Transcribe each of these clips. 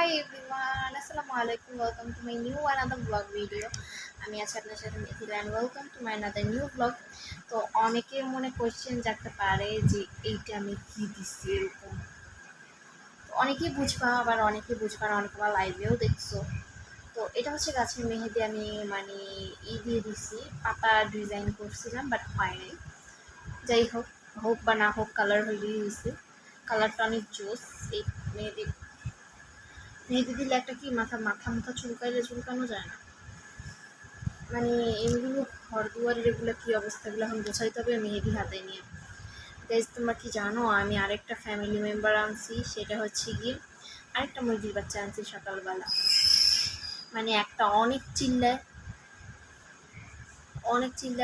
Hi everyone, Assalamualaikum. Welcome to my new another vlog video. আমি আছি আপনার সাথে Mithila and welcome to my another new vlog. তো অনেকের মনে কোশ্চেন জাগতে পারে যে এইটা আমি কি দিচ্ছি এরকম। তো অনেকেই বুঝবা আবার অনেকেই বুঝবা না, অনেকে আবার লাইভেও দেখছো। তো এটা হচ্ছে গাছের মেহেদি আমি মানে দিয়ে দিছি, পাতা ডিজাইন করছিলাম বাট হয় নাই। যাই হোক, হোক বা না হোক কালার হলেই হয়েছে। কালারটা অনেক জোস। এই মেহেদি মেহেদি দিলে একটা কি মাথা মাথা মাথা চুলকাইলে চুলকানো যায় না, মানে এগুলো ঘর দুয়ারের এগুলো কি অবস্থা, এগুলো এখন বোঝাইতে হবে মেহেদি হাতে নিয়ে। গাইজ তোমরা কি জানো আমি আরেকটা ফ্যামিলি মেম্বার আনছি, সেটা হচ্ছে গিয়ে আরেকটা মুরগির বাচ্চা আনছি সকালবেলা। মানে একটা অনেক চিল্লায়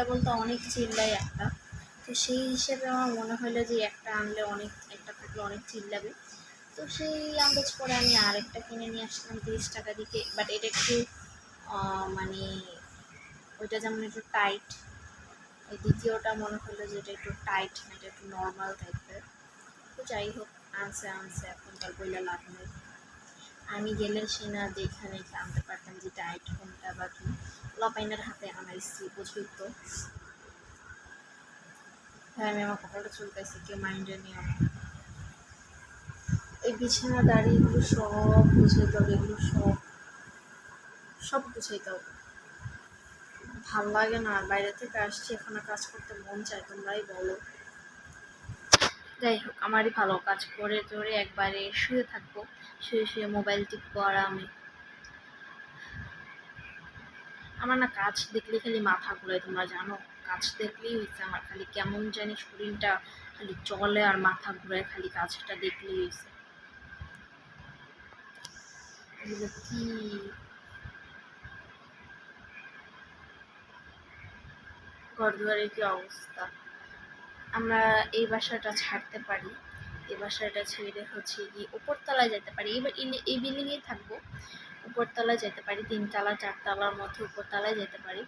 বলতে অনেক চিল্লায় একটা। তো সেই হিসেবে আমার মনে হলো যে একটা আনলে অনেক, একটা থাকলে অনেক চিল্লাবে। তো সেই আন্দাজ করে আমি আরেকটা কিনে নিয়ে আসলাম 30 টাকা দিকে। বাট এটা একটু মানে ওইটা যেমন একটু টাইট, এই দ্বিতীয়টা মনে হলো যে এটা একটু টাইট না, এটা একটু নর্মাল টাইপের। তো যাই হোক, আনছে এখন তার বইলা লাভ নেই। আমি গেলে সে না যেখানে আনতে পারতাম যে টাইট কোনটা বা কি। লপাইনার হাতে আনাইছি, বুঝবি তো। হ্যাঁ, আমি আমার কপালটা চুলকাইছি, কেউ মাইন্ডে নিয়ে আমার এই বিছানা দাঁড়িয়ে এগুলো সব গুছাইতে হবে, এগুলো সব গুছাইতে হবে। ভাল লাগে না, বাইরে থেকে আসছি এখন কাজ করতে মন চায়, তোমরাই বলো। যাই হোক, আমারই ভালো, কাজ করে জোরে একবারে শুয়ে থাকবো, শুয়ে মোবাইল টিপবো আরামে। আমার না কাজ দেখলে খালি মাথা ঘুরায়, তোমরা জানো। কাজ দেখলেই হয়েছে আমার, খালি কেমন জানি শরীরটা খালি চলে আর মাথা ঘুরায়, খালি কাজটা দেখলেই হয়েছে। এগুলো কি ঘর দুয়ারের কি অবস্থা। আমরা এই বাসাটা ছাড়তে পারি, এই বাসাটা ছেড়ে হচ্ছে কি উপরতলায় যেতে পারি। এবার এই বিল্ডিংয়েই থাকবো, উপরতলায় যেতে পারি, 3 তলা 4 তলার মধ্যে উপরতলায় যেতে পারি।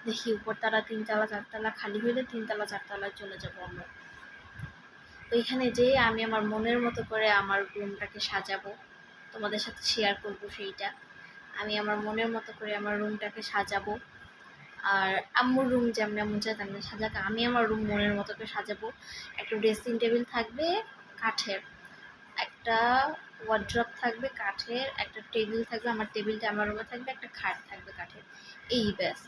দেখি উপরতলা 3 তলা 4 তলা খালি হইলে 3 তলা 4 তলায় চলে যাবো আমরা। ওইখানে যেয়ে আমি আমার মনের মতো করে আমার রুমটাকে সাজাবো, তোমাদের সাথে শেয়ার করবো সেইটা। আমি আমার মনের মতো করে আমার রুমটাকে সাজাবো। আর আম্মুর রুম যেমন মন চায় তেমন সাজাকে, আমি আমার রুম মনের মতো করে সাজাবো। একটা ড্রেসিং টেবিল থাকবে কাঠের, একটা ওয়ার্ড্রপ থাকবে কাঠের, একটা টেবিল থাকবে, আমার টেবিলটা আমার রুমে থাকবে, একটা খাট থাকবে কাঠের, এই ব্যাস।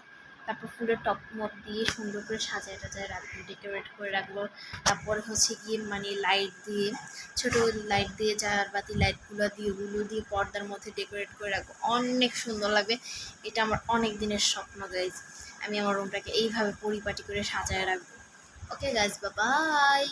তারপর ফুলের টপ মপ দিয়ে সুন্দর করে সাজায় টাজায় রাখবো, ডেকোরেট করে রাখবো। তারপরে হচ্ছে গিয়ে মানে লাইট দিয়ে, ছোটো লাইট দিয়ে, বাতি লাইটগুলো দিয়ে, ওগুলো দিয়ে পর্দার মধ্যে ডেকোরেট করে রাখবো, অনেক সুন্দর লাগবে। এটা আমার অনেক দিনের স্বপ্ন গাইজ, আমি আমার রুমটাকে এইভাবে পরিপাটি করে সাজায় রাখবো। Okay guys, bye bye.